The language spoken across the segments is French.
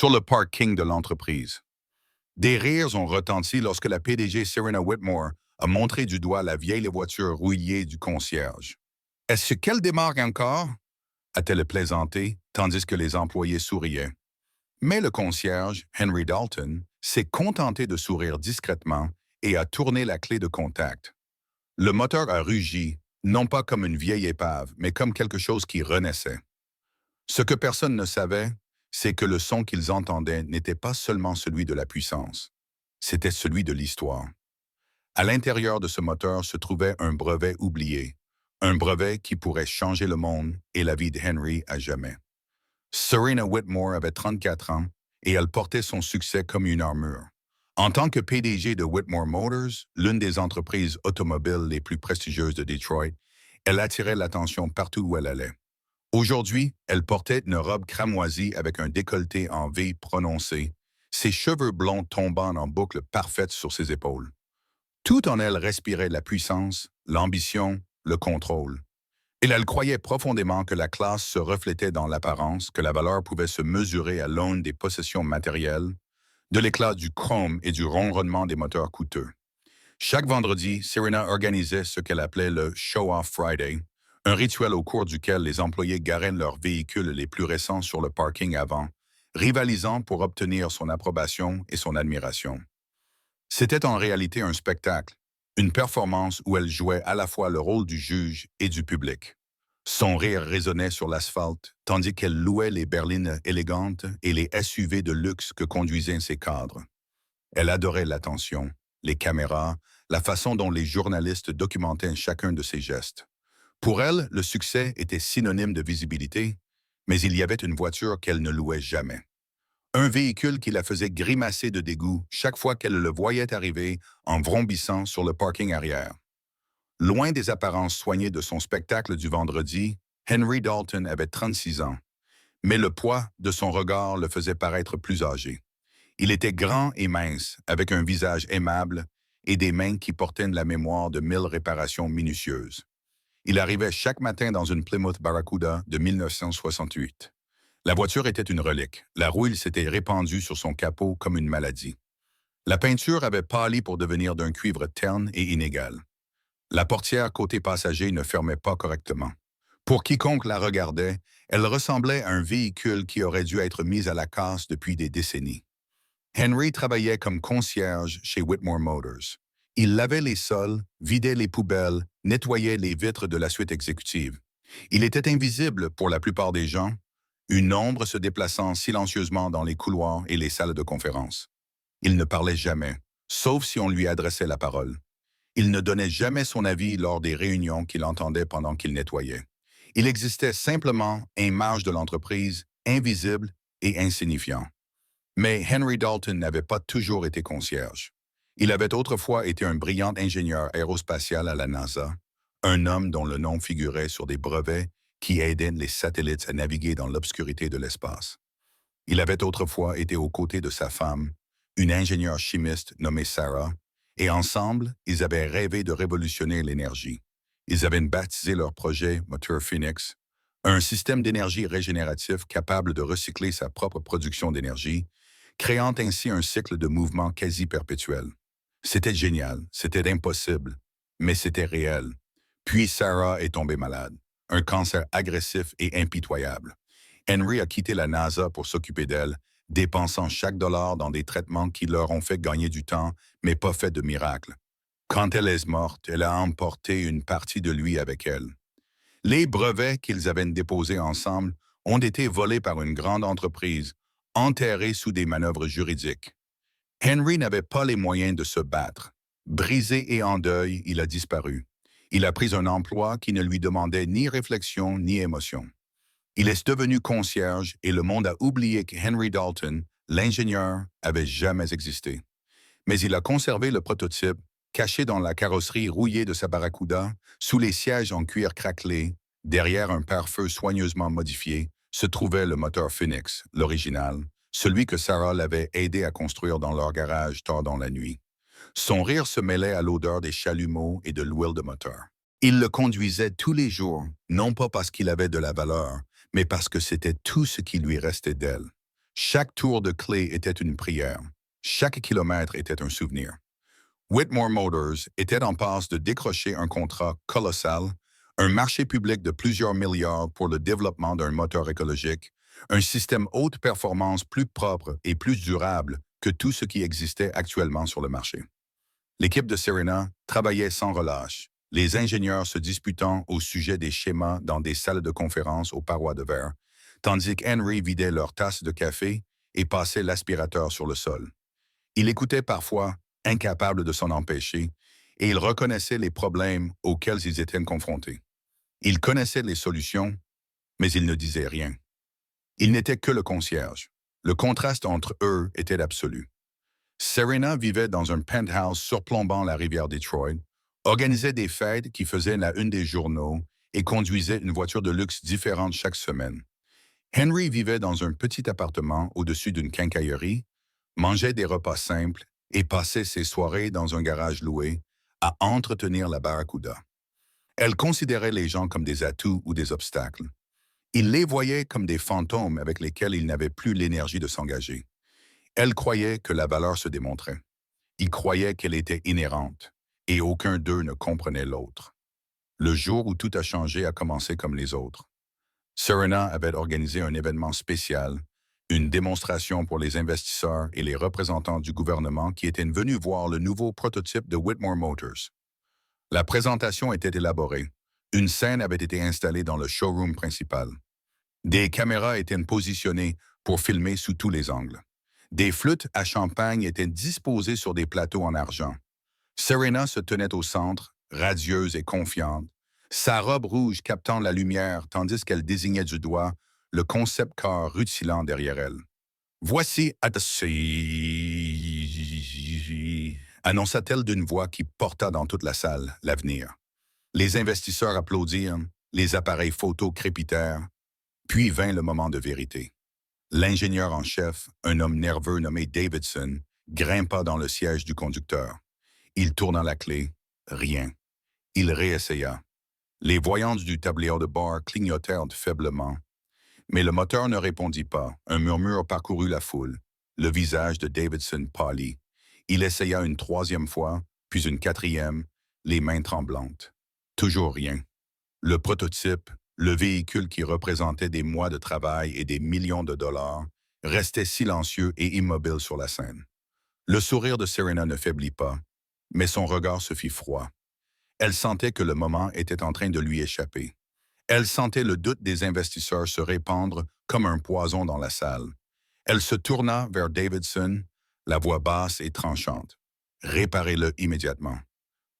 sur le parking de l'entreprise. Des rires ont retenti lorsque la PDG Serena Whitmore a montré du doigt la vieille voiture rouillée du concierge. Est-ce qu'elle démarre encore? A-t-elle plaisanté, tandis que les employés souriaient. Mais le concierge, Henry Dalton, s'est contenté de sourire discrètement et a tourné la clé de contact. Le moteur a rugi, non pas comme une vieille épave, mais comme quelque chose qui renaissait. Ce que personne ne savait, c'est que le son qu'ils entendaient n'était pas seulement celui de la puissance, c'était celui de l'histoire. À l'intérieur de ce moteur se trouvait un brevet oublié, un brevet qui pourrait changer le monde et la vie de Henry à jamais. Serena Whitmore avait 34 ans et elle portait son succès comme une armure. En tant que PDG de Whitmore Motors, l'une des entreprises automobiles les plus prestigieuses de Detroit, elle attirait l'attention partout où elle allait. Aujourd'hui, elle portait une robe cramoisie avec un décolleté en V prononcé, ses cheveux blonds tombant en boucles parfaites sur ses épaules. Tout en elle respirait la puissance, l'ambition, le contrôle. Et elle croyait profondément que la classe se reflétait dans l'apparence, que la valeur pouvait se mesurer à l'aune des possessions matérielles, de l'éclat du chrome et du ronronnement des moteurs coûteux. Chaque vendredi, Serena organisait ce qu'elle appelait le Show-Off Friday, un rituel au cours duquel les employés garaient leurs véhicules les plus récents sur le parking avant, rivalisant pour obtenir son approbation et son admiration. C'était en réalité un spectacle, une performance où elle jouait à la fois le rôle du juge et du public. Son rire résonnait sur l'asphalte, tandis qu'elle louait les berlines élégantes et les SUV de luxe que conduisaient ses cadres. Elle adorait l'attention, les caméras, la façon dont les journalistes documentaient chacun de ses gestes. Pour elle, le succès était synonyme de visibilité, mais il y avait une voiture qu'elle ne louait jamais. Un véhicule qui la faisait grimacer de dégoût chaque fois qu'elle le voyait arriver en vrombissant sur le parking arrière. Loin des apparences soignées de son spectacle du vendredi, Henry Dalton avait 36 ans, mais le poids de son regard le faisait paraître plus âgé. Il était grand et mince, avec un visage aimable et des mains qui portaient la mémoire de 1000 réparations minutieuses. Il arrivait chaque matin dans une Plymouth Barracuda de 1968. La voiture était une relique. La rouille s'était répandue sur son capot comme une maladie. La peinture avait pâli pour devenir d'un cuivre terne et inégal. La portière côté passager ne fermait pas correctement. Pour quiconque la regardait, elle ressemblait à un véhicule qui aurait dû être mis à la casse depuis des décennies. Henry travaillait comme concierge chez Whitmore Motors. Il lavait les sols, vidait les poubelles, nettoyait les vitres de la suite exécutive. Il était invisible pour la plupart des gens, une ombre se déplaçant silencieusement dans les couloirs et les salles de conférence. Il ne parlait jamais, sauf si on lui adressait la parole. Il ne donnait jamais son avis lors des réunions qu'il entendait pendant qu'il nettoyait. Il existait simplement un marge de l'entreprise, invisible et insignifiant. Mais Henry Dalton n'avait pas toujours été concierge. Il avait autrefois été un brillant ingénieur aérospatial à la NASA, un homme dont le nom figurait sur des brevets qui aidaient les satellites à naviguer dans l'obscurité de l'espace. Il avait autrefois été aux côtés de sa femme, une ingénieure chimiste nommée Sarah, et ensemble, ils avaient rêvé de révolutionner l'énergie. Ils avaient baptisé leur projet Moteur Phoenix, un système d'énergie régénératif capable de recycler sa propre production d'énergie, créant ainsi un cycle de mouvement quasi perpétuel. C'était génial, c'était impossible, mais c'était réel. Puis Sarah est tombée malade, un cancer agressif et impitoyable. Henry a quitté la NASA pour s'occuper d'elle, dépensant chaque dollar dans des traitements qui leur ont fait gagner du temps, mais pas fait de miracle. Quand elle est morte, elle a emporté une partie de lui avec elle. Les brevets qu'ils avaient déposés ensemble ont été volés par une grande entreprise, enterrés sous des manœuvres juridiques. Henry n'avait pas les moyens de se battre. Brisé et en deuil, il a disparu. Il a pris un emploi qui ne lui demandait ni réflexion ni émotion. Il est devenu concierge et le monde a oublié que Henry Dalton, l'ingénieur, avait jamais existé. Mais il a conservé le prototype, caché dans la carrosserie rouillée de sa Barracuda, sous les sièges en cuir craquelé, derrière un pare-feu soigneusement modifié, se trouvait le moteur Phoenix, l'original, celui que Sarah l'avait aidé à construire dans leur garage tard dans la nuit. Son rire se mêlait à l'odeur des chalumeaux et de l'huile de moteur. Il le conduisait tous les jours, non pas parce qu'il avait de la valeur, mais parce que c'était tout ce qui lui restait d'elle. Chaque tour de clé était une prière. Chaque kilomètre était un souvenir. Whitmore Motors était en passe de décrocher un contrat colossal, un marché public de plusieurs milliards pour le développement d'un moteur écologique, un système haute performance plus propre et plus durable que tout ce qui existait actuellement sur le marché. L'équipe de Serena travaillait sans relâche, les ingénieurs se disputant au sujet des schémas dans des salles de conférence aux parois de verre, tandis qu'Henry vidait leur tasse de café et passait l'aspirateur sur le sol. Il écoutait parfois, incapable de s'en empêcher, et il reconnaissait les problèmes auxquels ils étaient confrontés. Il connaissait les solutions, mais il ne disait rien. Il n'était que le concierge. Le contraste entre eux était absolu. Serena vivait dans un penthouse surplombant la rivière Detroit, organisait des fêtes qui faisaient la une des journaux et conduisait une voiture de luxe différente chaque semaine. Henry vivait dans un petit appartement au-dessus d'une quincaillerie, mangeait des repas simples et passait ses soirées dans un garage loué à entretenir la Barracuda. Elle considérait les gens comme des atouts ou des obstacles. Il les voyait comme des fantômes avec lesquels il n'avait plus l'énergie de s'engager. Elle croyait que la valeur se démontrait. Il croyait qu'elle était inhérente, et aucun d'eux ne comprenait l'autre. Le jour où tout a changé a commencé comme les autres. Serena avait organisé un événement spécial, une démonstration pour les investisseurs et les représentants du gouvernement qui étaient venus voir le nouveau prototype de Whitmore Motors. La présentation était élaborée. Une scène avait été installée dans le showroom principal. Des caméras étaient positionnées pour filmer sous tous les angles. Des flûtes à champagne étaient disposées sur des plateaux en argent. Serena se tenait au centre, radieuse et confiante, sa robe rouge captant la lumière tandis qu'elle désignait du doigt le concept car rutilant derrière elle. Voici annonça-t-elle d'une voix qui porta dans toute la salle l'avenir. Les investisseurs applaudirent, les appareils photos crépitèrent, puis vint le moment de vérité. L'ingénieur en chef, un homme nerveux nommé Davidson, grimpa dans le siège du conducteur. Il tourna la clé. Rien. Il réessaya. Les voyantes du tablier de bord clignotèrent faiblement. Mais le moteur ne répondit pas. Un murmure parcourut la foule. Le visage de Davidson pâlit. Il essaya une troisième fois, puis une quatrième, les mains tremblantes. Toujours rien. Le prototype, le véhicule qui représentait des mois de travail et des millions de dollars, restait silencieux et immobile sur la scène. Le sourire de Serena ne faiblit pas, mais son regard se fit froid. Elle sentait que le moment était en train de lui échapper. Elle sentait le doute des investisseurs se répandre comme un poison dans la salle. Elle se tourna vers Davidson, la voix basse et tranchante. « Réparez-le immédiatement. »«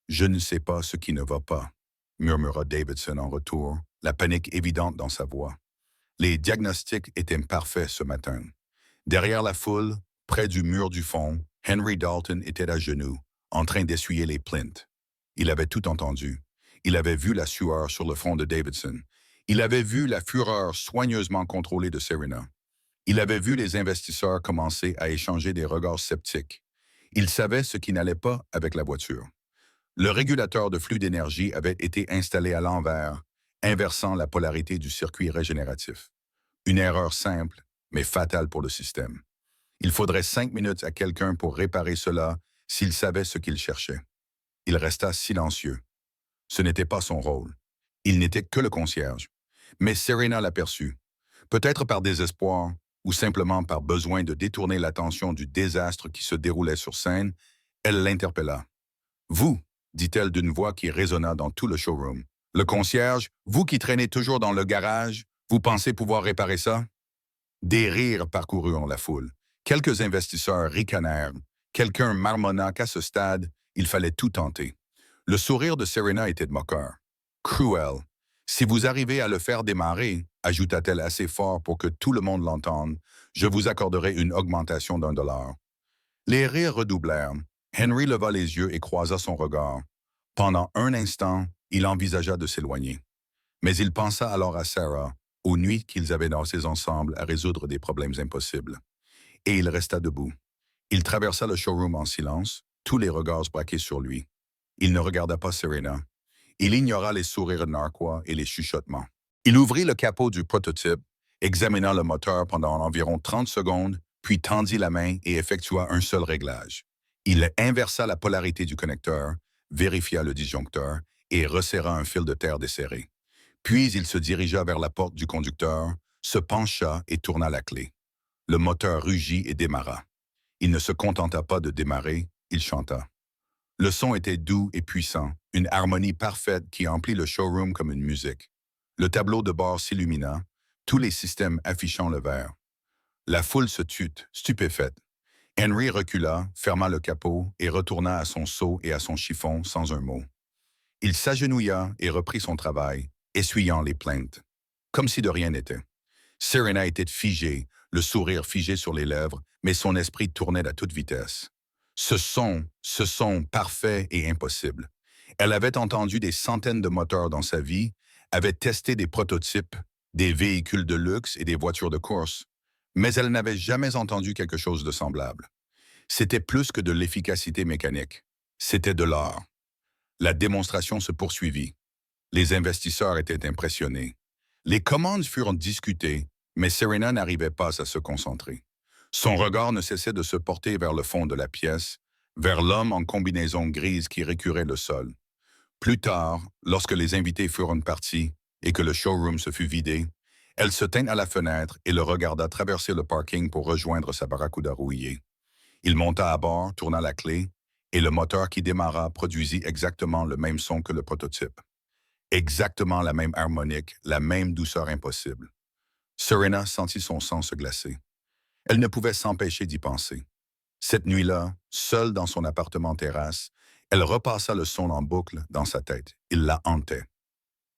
Je ne sais pas ce qui ne va pas, » murmura Davidson en retour, la panique évidente dans sa voix. Les diagnostics étaient parfaits ce matin. Derrière la foule, près du mur du fond, Henry Dalton était à genoux, en train d'essuyer les plinths. Il avait tout entendu. Il avait vu la sueur sur le front de Davidson. Il avait vu la fureur soigneusement contrôlée de Serena. Il avait vu les investisseurs commencer à échanger des regards sceptiques. Il savait ce qui n'allait pas avec la voiture. Le régulateur de flux d'énergie avait été installé à l'envers, inversant la polarité du circuit régénératif. Une erreur simple, mais fatale pour le système. Il faudrait 5 minutes à quelqu'un pour réparer cela s'il savait ce qu'il cherchait. Il resta silencieux. Ce n'était pas son rôle. Il n'était que le concierge. Mais Serena l'aperçut. Peut-être par désespoir ou simplement par besoin de détourner l'attention du désastre qui se déroulait sur scène, elle l'interpella. « Vous » dit-elle d'une voix qui résonna dans tout le showroom. « Le concierge, vous qui traînez toujours dans le garage, vous pensez pouvoir réparer ça? » Des rires parcoururent la foule. Quelques investisseurs ricanèrent. Quelqu'un marmonna qu'à ce stade, il fallait tout tenter. Le sourire de Serena était moqueur. « Cruel. Si vous arrivez à le faire démarrer, ajouta-t-elle assez fort pour que tout le monde l'entende, je vous accorderai une augmentation d'$1. » Les rires redoublèrent. Henry leva les yeux et croisa son regard. Pendant un instant, il envisagea de s'éloigner. Mais il pensa alors à Sarah, aux nuits qu'ils avaient dansées ensemble à résoudre des problèmes impossibles. Et il resta debout. Il traversa le showroom en silence, tous les regards braqués sur lui. Il ne regarda pas Serena. Il ignora les sourires narquois et les chuchotements. Il ouvrit le capot du prototype examina le moteur pendant environ 30 secondes, puis tendit la main et effectua un seul réglage. Il inversa la polarité du connecteur, vérifia le disjoncteur et resserra un fil de terre desserré. Puis il se dirigea vers la porte du conducteur, se pencha et tourna la clé. Le moteur rugit et démarra. Il ne se contenta pas de démarrer, il chanta. Le son était doux et puissant, une harmonie parfaite qui emplit le showroom comme une musique. Le tableau de bord s'illumina, tous les systèmes affichant le vert. La foule se tut, stupéfaite. Henry recula, ferma le capot et retourna à son seau et à son chiffon sans un mot. Il s'agenouilla et reprit son travail, essuyant les plaintes, comme si de rien n'était. Serena était figée, le sourire figé sur les lèvres, mais son esprit tournait à toute vitesse. Ce son parfait et impossible. Elle avait entendu des centaines de moteurs dans sa vie, avait testé des prototypes, des véhicules de luxe et des voitures de course, mais elle n'avait jamais entendu quelque chose de semblable. C'était plus que de l'efficacité mécanique. C'était de l'art. La démonstration se poursuivit. Les investisseurs étaient impressionnés. Les commandes furent discutées, mais Serena n'arrivait pas à se concentrer. Son regard ne cessait de se porter vers le fond de la pièce, vers l'homme en combinaison grise qui récurait le sol. Plus tard, lorsque les invités furent partis et que le showroom se fut vidé, elle se tint à la fenêtre et le regarda traverser le parking pour rejoindre sa barracuda rouillée. Il monta à bord, tourna la clé, et le moteur qui démarra produisit exactement le même son que le prototype. Exactement la même harmonique, la même douceur impossible. Serena sentit son sang se glacer. Elle ne pouvait s'empêcher d'y penser. Cette nuit-là, seule dans son appartement terrasse, elle repassa le son en boucle dans sa tête. Il la hantait.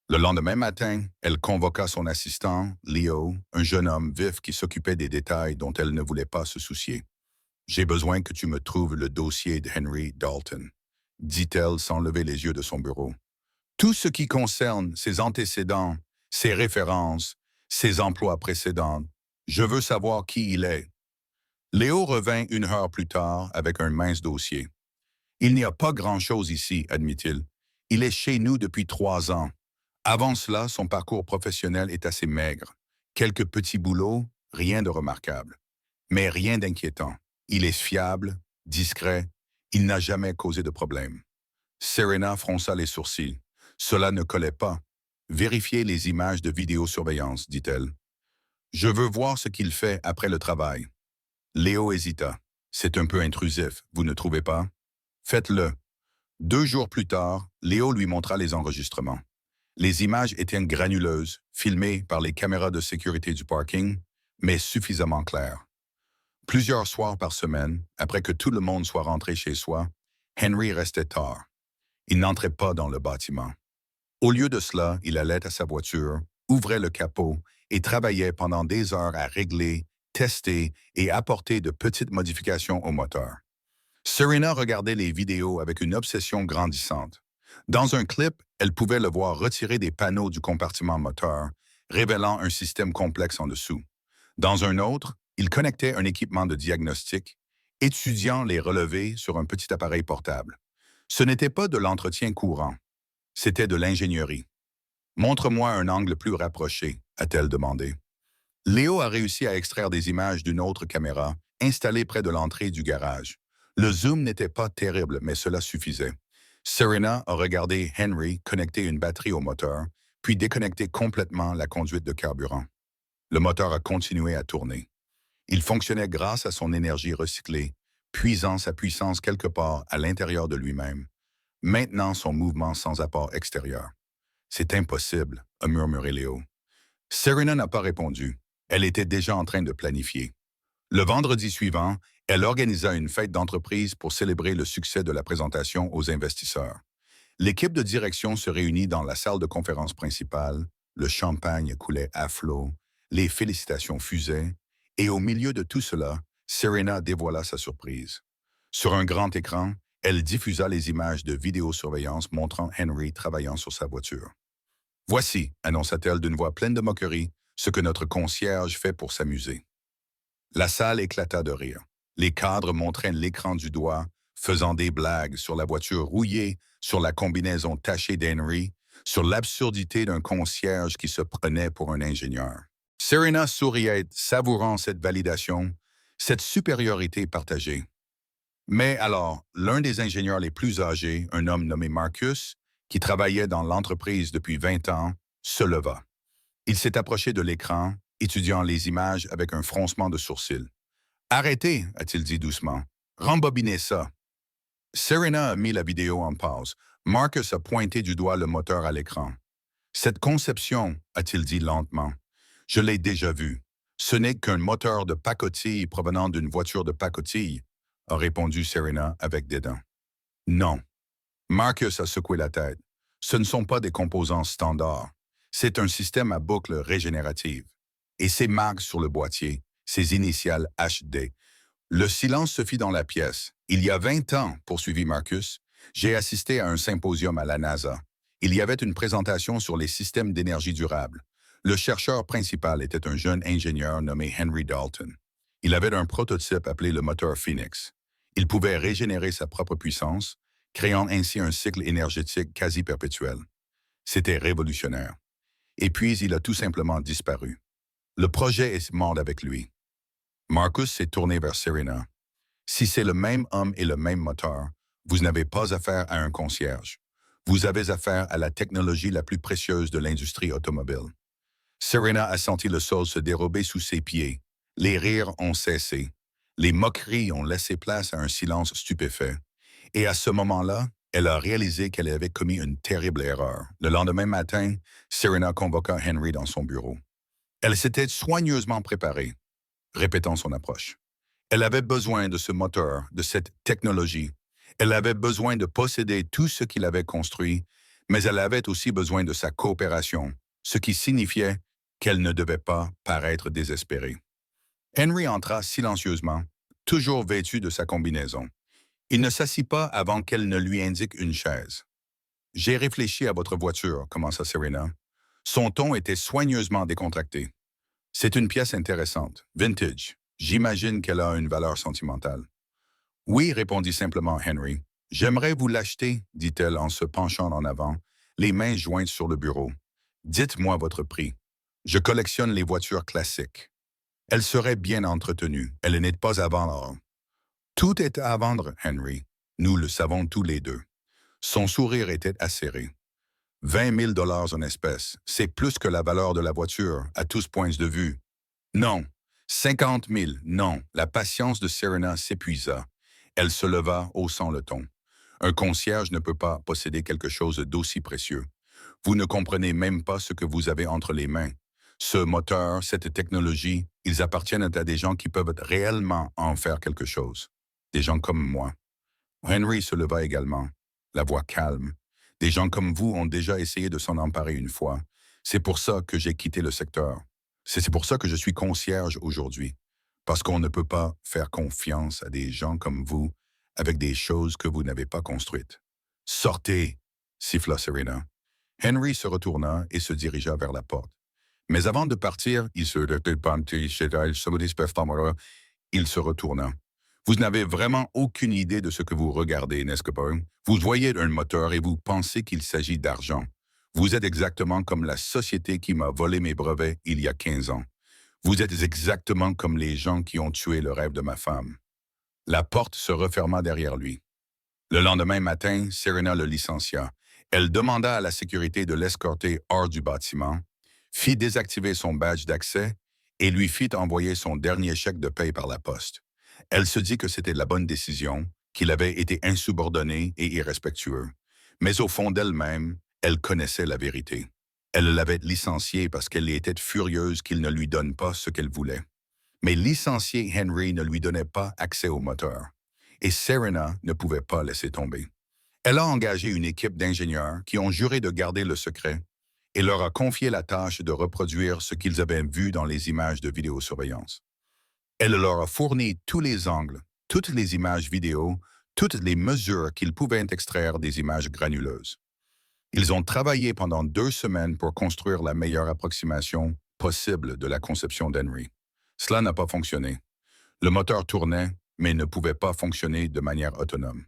Le lendemain matin, elle convoqua son assistant, Leo, un jeune homme vif qui s'occupait des détails dont elle ne voulait pas se soucier. « J'ai besoin que tu me trouves le dossier de Henry Dalton », dit-elle sans lever les yeux de son bureau. « Tout ce qui concerne ses antécédents, ses références, ses emplois précédents. Je veux savoir qui il est. » Léo revint 1 heure plus tard avec un mince dossier. « Il n'y a pas grand-chose ici, admit-il. Il est chez nous depuis 3 ans. Avant cela, son parcours professionnel est assez maigre. Quelques petits boulots, rien de remarquable. Mais rien d'inquiétant. Il est fiable, discret, il n'a jamais causé de problème. » Serena fronça les sourcils. Cela ne collait pas. « Vérifiez les images de vidéosurveillance, dit-elle. Je veux voir ce qu'il fait après le travail. » Léo hésita. « C'est un peu intrusif, vous ne trouvez pas? Faites-le. » 2 jours plus tard, Léo lui montra les enregistrements. Les images étaient granuleuses, filmées par les caméras de sécurité du parking, mais suffisamment claires. Plusieurs soirs par semaine, après que tout le monde soit rentré chez soi, Henry restait tard. Il n'entrait pas dans le bâtiment. Au lieu de cela, il allait à sa voiture, ouvrait le capot et travaillait pendant des heures à régler, tester et apporter de petites modifications au moteur. Serena regardait les vidéos avec une obsession grandissante. Dans un clip, elle pouvait le voir retirer des panneaux du compartiment moteur, révélant un système complexe en dessous. Dans un autre, il connectait un équipement de diagnostic, étudiant les relevés sur un petit appareil portable. Ce n'était pas de l'entretien courant, c'était de l'ingénierie. « Montre-moi un angle plus rapproché », a-t-elle demandé. Léo a réussi à extraire des images d'une autre caméra, installée près de l'entrée du garage. Le zoom n'était pas terrible, mais cela suffisait. Serena a regardé Henry connecter une batterie au moteur, puis déconnecter complètement la conduite de carburant. Le moteur a continué à tourner. Il fonctionnait grâce à son énergie recyclée, puisant sa puissance quelque part à l'intérieur de lui-même, maintenant son mouvement sans apport extérieur. « C'est impossible », a murmuré Léo. Serena n'a pas répondu. Elle était déjà en train de planifier. Le vendredi suivant, elle organisa une fête d'entreprise pour célébrer le succès de la présentation aux investisseurs. L'équipe de direction se réunit dans la salle de conférence principale, le champagne coulait à flot, les félicitations fusaient, et au milieu de tout cela, Serena dévoila sa surprise. Sur un grand écran, elle diffusa les images de vidéosurveillance montrant Henry travaillant sur sa voiture. « Voici », annonça-t-elle d'une voix pleine de moquerie, « ce que notre concierge fait pour s'amuser. » La salle éclata de rire. Les cadres montraient l'écran du doigt, faisant des blagues sur la voiture rouillée, sur la combinaison tachée d'Henry, sur l'absurdité d'un concierge qui se prenait pour un ingénieur. Serena souriait, savourant cette validation, cette supériorité partagée. Mais alors, l'un des ingénieurs les plus âgés, un homme nommé Marcus, qui travaillait dans l'entreprise depuis 20 ans, se leva. Il s'est approché de l'écran, étudiant les images avec un froncement de sourcils. Arrêtez, a-t-il dit doucement. Rembobinez ça. Serena a mis la vidéo en pause. Marcus a pointé du doigt le moteur à l'écran. Cette conception, a-t-il dit lentement, je l'ai déjà vue. Ce n'est qu'un moteur de pacotille provenant d'une voiture de pacotille, a répondu Serena avec dédain. Non. Marcus a secoué la tête. Ce ne sont pas des composants standards. C'est un système à boucle régénérative. Et ses marques sur le boîtier, ses initiales HD. Le silence se fit dans la pièce. Il y a 20 ans, poursuivit Marcus, j'ai assisté à un symposium à la NASA. Il y avait une présentation sur les systèmes d'énergie durable. Le chercheur principal était un jeune ingénieur nommé Henry Dalton. Il avait un prototype appelé le moteur Phoenix. Il pouvait régénérer sa propre puissance, créant ainsi un cycle énergétique quasi perpétuel. C'était révolutionnaire. Et puis, il a tout simplement disparu. Le projet est mort avec lui. Marcus s'est tourné vers Serena. Si c'est le même homme et le même moteur, vous n'avez pas affaire à un concierge. Vous avez affaire à la technologie la plus précieuse de l'industrie automobile. Serena a senti le sol se dérober sous ses pieds. Les rires ont cessé. Les moqueries ont laissé place à un silence stupéfait. Et à ce moment-là, elle a réalisé qu'elle avait commis une terrible erreur. Le lendemain matin, Serena convoqua Henry dans son bureau. Elle s'était soigneusement préparée, répétant son approche. Elle avait besoin de ce moteur, de cette technologie. Elle avait besoin de posséder tout ce qu'il avait construit, mais elle avait aussi besoin de sa coopération, ce qui signifiait qu'elle ne devait pas paraître désespérée. Henry entra silencieusement, toujours vêtu de sa combinaison. Il ne s'assit pas avant qu'elle ne lui indique une chaise. « J'ai réfléchi à votre voiture », commença Serena. Son ton était soigneusement décontracté. « C'est une pièce intéressante, vintage. J'imagine qu'elle a une valeur sentimentale. »« Oui », répondit simplement Henry. « J'aimerais vous l'acheter, dit-elle en se penchant en avant, les mains jointes sur le bureau. « Dites-moi votre prix. Je collectionne les voitures classiques. Elle serait bien entretenue. Elle n'est pas à vendre. » « Tout est à vendre, Henry. Nous le savons tous les deux. » Son sourire était acéré. 20 000 $ en espèces, c'est plus que la valeur de la voiture, à tous points de vue. Non. 50 000, non. La patience de Serena s'épuisa. Elle se leva, haussant le ton. Un concierge ne peut pas posséder quelque chose d'aussi précieux. Vous ne comprenez même pas ce que vous avez entre les mains. Ce moteur, cette technologie, ils appartiennent à des gens qui peuvent réellement en faire quelque chose. Des gens comme moi. Henry se leva également, la voix calme. Des gens comme vous ont déjà essayé de s'en emparer une fois. C'est pour ça que j'ai quitté le secteur. C'est pour ça que je suis concierge aujourd'hui. Parce qu'on ne peut pas faire confiance à des gens comme vous avec des choses que vous n'avez pas construites. « Sortez !» siffla Serena. Henry se retourna et se dirigea vers la porte. Mais avant de partir, il se retourna. Vous n'avez vraiment aucune idée de ce que vous regardez, n'est-ce pas? Vous voyez un moteur et vous pensez qu'il s'agit d'argent. Vous êtes exactement comme la société qui m'a volé mes brevets il y a 15 ans. Vous êtes exactement comme les gens qui ont tué le rêve de ma femme. La porte se referma derrière lui. Le lendemain matin, Serena le licencia. Elle demanda à la sécurité de l'escorter hors du bâtiment, fit désactiver son badge d'accès et lui fit envoyer son dernier chèque de paie par la poste. Elle se dit que c'était la bonne décision, qu'il avait été insubordonné et irrespectueux. Mais au fond d'elle-même, elle connaissait la vérité. Elle l'avait licencié parce qu'elle était furieuse qu'il ne lui donne pas ce qu'elle voulait. Mais licencier Henry ne lui donnait pas accès au moteur. Et Serena ne pouvait pas laisser tomber. Elle a engagé une équipe d'ingénieurs qui ont juré de garder le secret et leur a confié la tâche de reproduire ce qu'ils avaient vu dans les images de vidéosurveillance. Elle leur a fourni tous les angles, toutes les images vidéo, toutes les mesures qu'ils pouvaient extraire des images granuleuses. Ils ont travaillé pendant 2 semaines pour construire la meilleure approximation possible de la conception d'Henry. Cela n'a pas fonctionné. Le moteur tournait, mais ne pouvait pas fonctionner de manière autonome.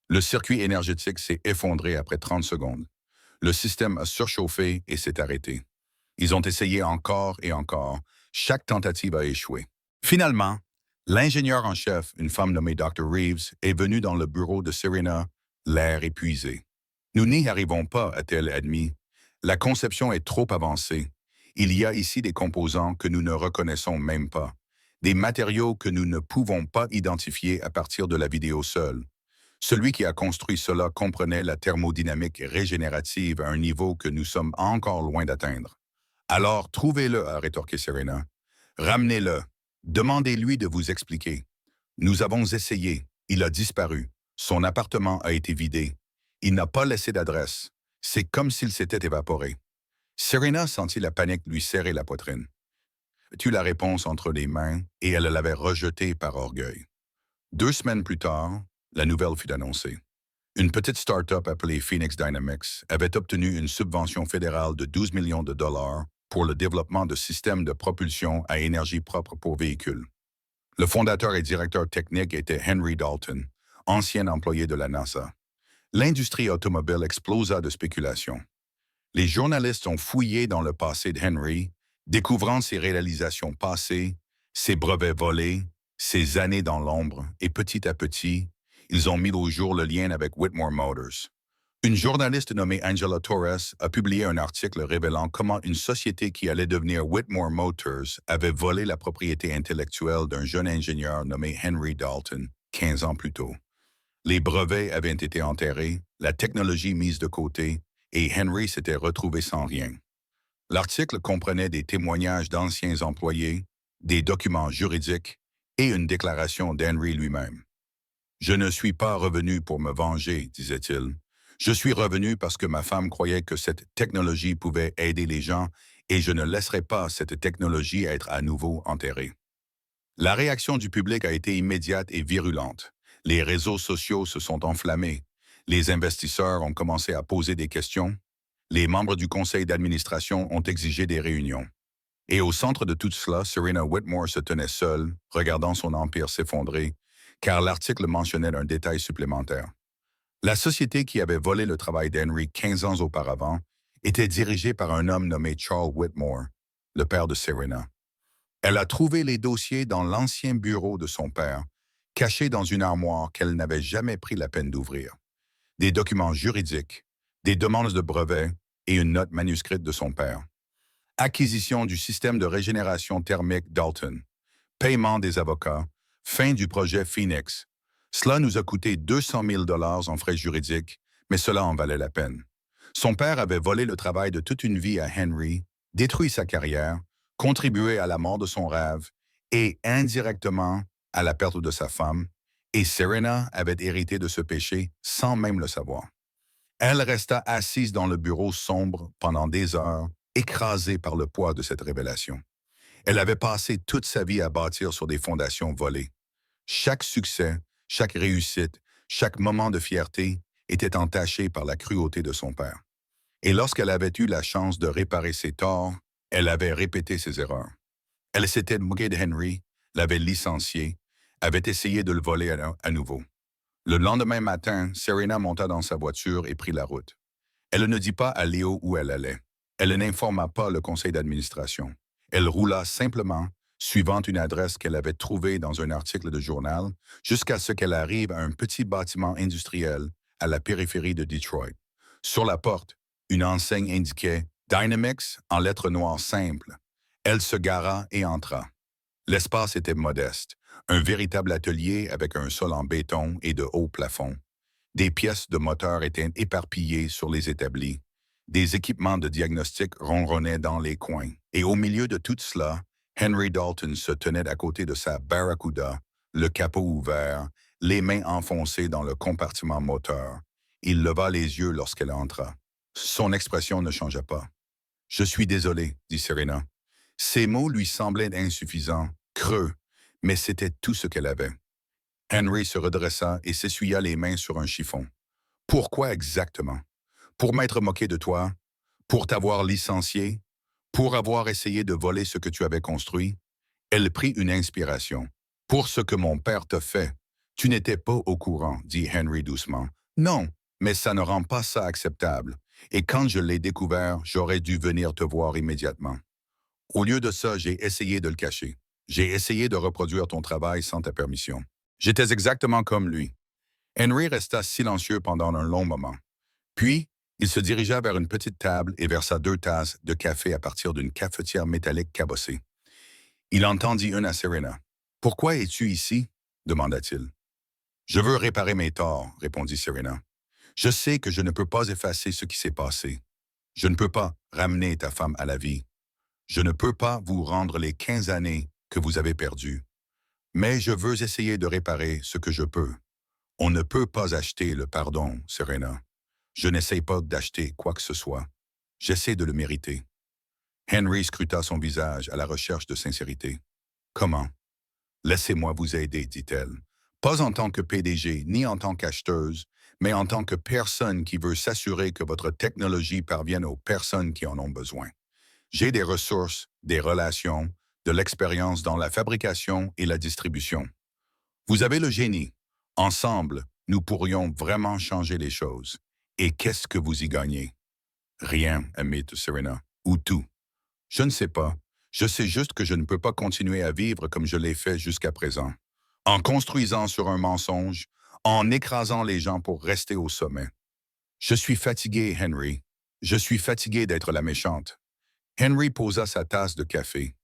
Le circuit énergétique s'est effondré après 30 secondes. Le système a surchauffé et s'est arrêté. Ils ont essayé encore et encore. Chaque tentative a échoué. Finalement, l'ingénieur en chef, une femme nommée Dr. Reeves, est venue dans le bureau de Serena, l'air épuisé. Nous n'y arrivons pas, a-t-elle admis. La conception est trop avancée. Il y a ici des composants que nous ne reconnaissons même pas, des matériaux que nous ne pouvons pas identifier à partir de la vidéo seule. Celui qui a construit cela comprenait la thermodynamique régénérative à un niveau que nous sommes encore loin d'atteindre. Alors, trouvez-le, a rétorqué Serena. Ramenez-le. Demandez-lui de vous expliquer. Nous avons essayé. Il a disparu. Son appartement a été vidé. Il n'a pas laissé d'adresse. C'est comme s'il s'était évaporé. Serena sentit la panique lui serrer la poitrine. Tu la réponse entre les mains et elle l'avait rejetée par orgueil. 2 semaines plus tard, la nouvelle fut annoncée. Une petite start-up appelée Phoenix Dynamics avait obtenu une subvention fédérale de 12 millions de dollars pour le développement de systèmes de propulsion à énergie propre pour véhicules. Le fondateur et directeur technique était Henry Dalton, ancien employé de la NASA. L'industrie automobile explosa de spéculation. Les journalistes ont fouillé dans le passé de Henry, découvrant ses réalisations passées, ses brevets volés, ses années dans l'ombre, et petit à petit, ils ont mis au jour le lien avec Whitmore Motors. Une journaliste nommée Angela Torres a publié un article révélant comment une société qui allait devenir Whitmore Motors avait volé la propriété intellectuelle d'un jeune ingénieur nommé Henry Dalton 15 ans plus tôt. Les brevets avaient été enterrés, la technologie mise de côté, et Henry s'était retrouvé sans rien. L'article comprenait des témoignages d'anciens employés, des documents juridiques et une déclaration d'Henry lui-même. « Je ne suis pas revenu pour me venger, disait-il. Je suis revenu parce que ma femme croyait que cette technologie pouvait aider les gens et je ne laisserai pas cette technologie être à nouveau enterrée. » La réaction du public a été immédiate et virulente. Les réseaux sociaux se sont enflammés. Les investisseurs ont commencé à poser des questions. Les membres du conseil d'administration ont exigé des réunions. Et au centre de tout cela, Serena Whitmore se tenait seule, regardant son empire s'effondrer, car l'article mentionnait un détail supplémentaire. La société qui avait volé le travail d'Henry 15 ans auparavant était dirigée par un homme nommé Charles Whitmore, le père de Serena. Elle a trouvé les dossiers dans l'ancien bureau de son père, cachés dans une armoire qu'elle n'avait jamais pris la peine d'ouvrir. Des documents juridiques, des demandes de brevets et une note manuscrite de son père. Acquisition du système de régénération thermique Dalton, paiement des avocats, fin du projet Phoenix. Cela nous a coûté 200 000 $ en frais juridiques, mais cela en valait la peine. Son père avait volé le travail de toute une vie à Henry, détruit sa carrière, contribué à la mort de son rêve et, indirectement, à la perte de sa femme, et Serena avait hérité de ce péché sans même le savoir. Elle resta assise dans le bureau sombre pendant des heures, écrasée par le poids de cette révélation. Elle avait passé toute sa vie à bâtir sur des fondations volées. Chaque succès, chaque réussite, chaque moment de fierté était entaché par la cruauté de son père. Et lorsqu'elle avait eu la chance de réparer ses torts, elle avait répété ses erreurs. Elle s'était moquée de Henry, l'avait licencié, avait essayé de le voler à nouveau. Le lendemain matin, Serena monta dans sa voiture et prit la route. Elle ne dit pas à Léo où elle allait. Elle n'informa pas le conseil d'administration. Elle roula simplement, suivant une adresse qu'elle avait trouvée dans un article de journal, jusqu'à ce qu'elle arrive à un petit bâtiment industriel à la périphérie de Detroit. Sur la porte, une enseigne indiquait « Dynamics » en lettres noires simples. Elle se gara et entra. L'espace était modeste, un véritable atelier avec un sol en béton et de hauts plafonds. Des pièces de moteur étaient éparpillées sur les établis. Des équipements de diagnostic ronronnaient dans les coins. Et au milieu de tout cela, Henry Dalton se tenait à côté de sa Barracuda, le capot ouvert, les mains enfoncées dans le compartiment moteur. Il leva les yeux lorsqu'elle entra. Son expression ne changea pas. « Je suis désolé, » dit Serena. Ces mots lui semblaient insuffisants, creux, mais c'était tout ce qu'elle avait. Henry se redressa et s'essuya les mains sur un chiffon. « Pourquoi exactement? Pour m'être moqué de toi? Pour t'avoir licencié? Pour avoir essayé de voler ce que tu avais construit? » Elle prit une inspiration. « Pour ce que mon père t'a fait. Tu n'étais pas au courant, » dit Henry doucement. « Non, mais ça ne rend pas ça acceptable. Et quand je l'ai découvert, j'aurais dû venir te voir immédiatement. Au lieu de ça, j'ai essayé de le cacher. J'ai essayé de reproduire ton travail sans ta permission. J'étais exactement comme lui. Henry resta silencieux pendant un long moment. Puis, il se dirigea vers une petite table et versa 2 tasses de café à partir d'une cafetière métallique cabossée. Il en tendit une à Serena. « Pourquoi es-tu ici? » demanda-t-il. « Je veux réparer mes torts, » répondit Serena. « Je sais que je ne peux pas effacer ce qui s'est passé. Je ne peux pas ramener ta femme à la vie. Je ne peux pas vous rendre les 15 années que vous avez perdues. Mais je veux essayer de réparer ce que je peux. On ne peut pas acheter le pardon, Serena. Je n'essaie pas d'acheter quoi que ce soit. J'essaie de le mériter. » Henry scruta son visage à la recherche de sincérité. « Comment? »« Laissez-moi vous aider, dit-elle. Pas en tant que PDG, ni en tant qu'acheteuse, mais en tant que personne qui veut s'assurer que votre technologie parvienne aux personnes qui en ont besoin. J'ai des ressources, des relations, de l'expérience dans la fabrication et la distribution. Vous avez le génie. Ensemble, nous pourrions vraiment changer les choses. Et qu'est-ce que vous y gagnez? » « Rien, admit Serena. Ou tout. Je ne sais pas. Je sais juste que je ne peux pas continuer à vivre comme je l'ai fait jusqu'à présent. En construisant sur un mensonge, en écrasant les gens pour rester au sommet. Je suis fatigué, Henry. Je suis fatigué d'être la méchante. » Henry posa sa tasse de café.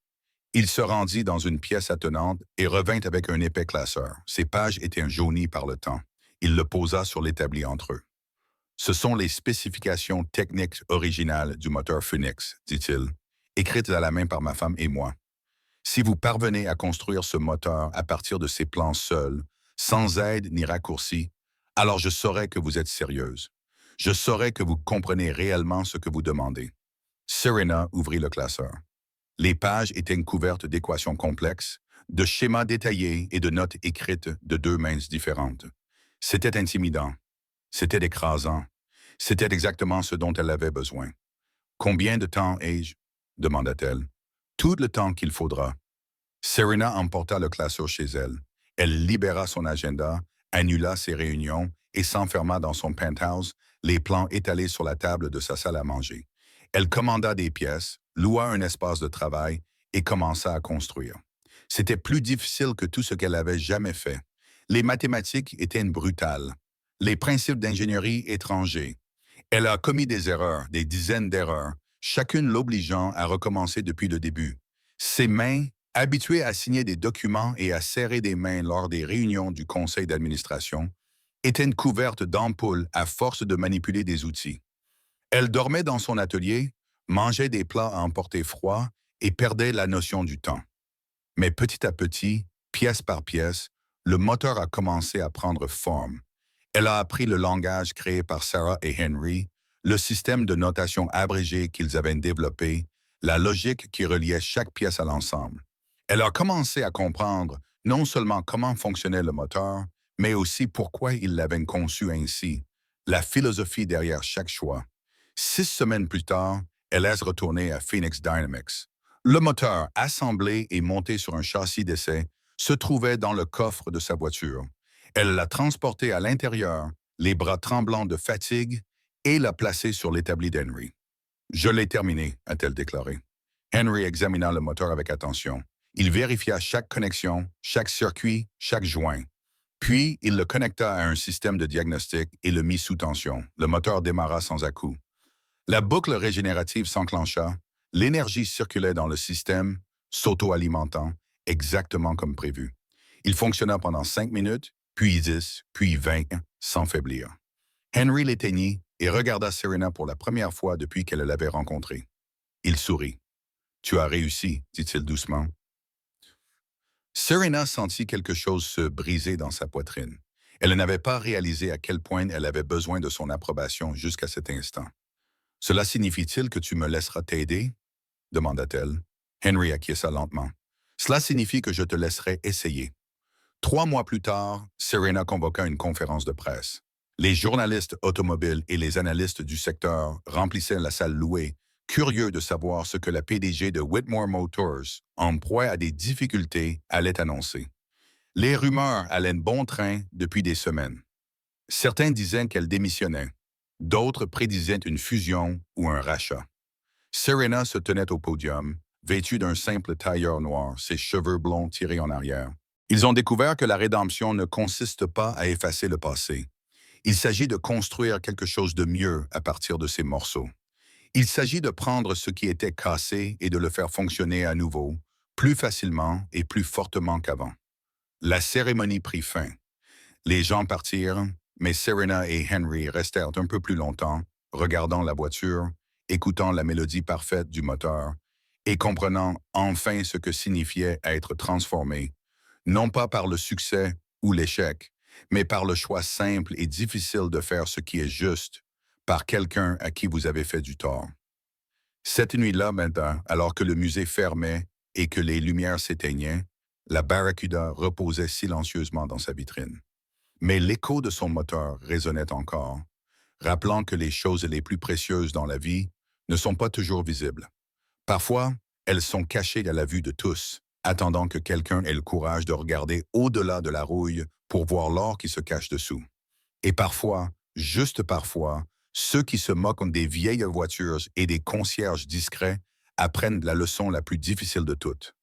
Il se rendit dans une pièce attenante et revint avec un épais classeur. Ses pages étaient jaunies par le temps. Il le posa sur l'établi entre eux. « Ce sont les spécifications techniques originales du moteur Phoenix, dit-il, écrites à la main par ma femme et moi. Si vous parvenez à construire ce moteur à partir de ces plans seuls, sans aide ni raccourci, alors je saurai que vous êtes sérieuse. Je saurai que vous comprenez réellement ce que vous demandez. » Serena ouvrit le classeur. Les pages étaient couvertes d'équations complexes, de schémas détaillés et de notes écrites de 2 mains différentes. C'était intimidant. C'était écrasant. C'était exactement ce dont elle avait besoin. « Combien de temps ai-je? » demanda-t-elle. « Tout le temps qu'il faudra. » Serena emporta le classeur chez elle. Elle libéra son agenda, annula ses réunions et s'enferma dans son penthouse, les plans étalés sur la table de sa salle à manger. Elle commanda des pièces, loua un espace de travail et commença à construire. C'était plus difficile que tout ce qu'elle avait jamais fait. Les mathématiques étaient brutales. Les principes d'ingénierie étrangers. Elle a commis des erreurs, des dizaines d'erreurs, chacune l'obligeant à recommencer depuis le début. Ses mains, habituées à signer des documents et à serrer des mains lors des réunions du conseil d'administration, étaient couvertes d'ampoules à force de manipuler des outils. Elle dormait dans son atelier, mangeait des plats à emporter froid et perdait la notion du temps. Mais petit à petit, pièce par pièce, le moteur a commencé à prendre forme. Elle a appris le langage créé par Sarah et Henry, le système de notation abrégé qu'ils avaient développé, la logique qui reliait chaque pièce à l'ensemble. Elle a commencé à comprendre non seulement comment fonctionnait le moteur, mais aussi pourquoi ils l'avaient conçu ainsi, la philosophie derrière chaque choix. 6 semaines plus tard, elle est retournée à Phoenix Dynamics. Le moteur, assemblé et monté sur un châssis d'essai, se trouvait dans le coffre de sa voiture. Elle l'a transporté à l'intérieur, les bras tremblants de fatigue, et l'a placé sur l'établi d'Henry. « Je l'ai terminé », a-t-elle déclaré. Henry examina le moteur avec attention. Il vérifia chaque connexion, chaque circuit, chaque joint. Puis, il le connecta à un système de diagnostic et le mit sous tension. Le moteur démarra sans à-coups. La boucle régénérative s'enclencha. L'énergie circulait dans le système, s'auto-alimentant, exactement comme prévu. Il fonctionna pendant 5 minutes, puis 10, puis 20, sans faiblir. Henry l'éteignit et regarda Serena pour la première fois depuis qu'elle l'avait rencontrée. Il sourit. « Tu as réussi, » dit-il doucement. Serena sentit quelque chose se briser dans sa poitrine. Elle n'avait pas réalisé à quel point elle avait besoin de son approbation jusqu'à cet instant. « Cela signifie-t-il que tu me laisseras t'aider? » demanda-t-elle. Henry acquiesça lentement. « Cela signifie que je te laisserai essayer. » 3 mois plus tard, Serena convoqua une conférence de presse. Les journalistes automobiles et les analystes du secteur remplissaient la salle louée, curieux de savoir ce que la PDG de Whitmore Motors, en proie à des difficultés, allait annoncer. Les rumeurs allaient bon train depuis des semaines. Certains disaient qu'elle démissionnait. D'autres prédisaient une fusion ou un rachat. Serena se tenait au podium, vêtue d'un simple tailleur noir, ses cheveux blonds tirés en arrière. Ils ont découvert que la rédemption ne consiste pas à effacer le passé. Il s'agit de construire quelque chose de mieux à partir de ces morceaux. Il s'agit de prendre ce qui était cassé et de le faire fonctionner à nouveau, plus facilement et plus fortement qu'avant. La cérémonie prit fin. Les gens partirent, mais Serena et Henry restèrent un peu plus longtemps, regardant la voiture, écoutant la mélodie parfaite du moteur et comprenant enfin ce que signifiait être transformé, non pas par le succès ou l'échec, mais par le choix simple et difficile de faire ce qui est juste, par quelqu'un à qui vous avez fait du tort. Cette nuit-là, maintenant, alors que le musée fermait et que les lumières s'éteignaient, la Barracuda reposait silencieusement dans sa vitrine. Mais l'écho de son moteur résonnait encore, rappelant que les choses les plus précieuses dans la vie ne sont pas toujours visibles. Parfois, elles sont cachées à la vue de tous, attendant que quelqu'un ait le courage de regarder au-delà de la rouille pour voir l'or qui se cache dessous. Et parfois, juste parfois, ceux qui se moquent des vieilles voitures et des concierges discrets apprennent la leçon la plus difficile de toutes.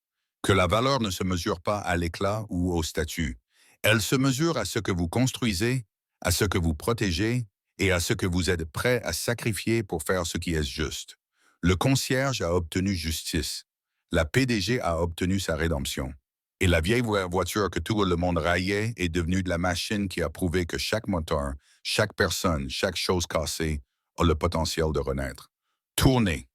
Que la valeur ne se mesure pas à l'éclat ou au statut. Elle se mesure à ce que vous construisez, à ce que vous protégez et à ce que vous êtes prêt à sacrifier pour faire ce qui est juste. Le concierge a obtenu justice. La PDG a obtenu sa rédemption. Et la vieille voiture que tout le monde raillait est devenue de la machine qui a prouvé que chaque moteur, chaque personne, chaque chose cassée a le potentiel de renaître. Tournez,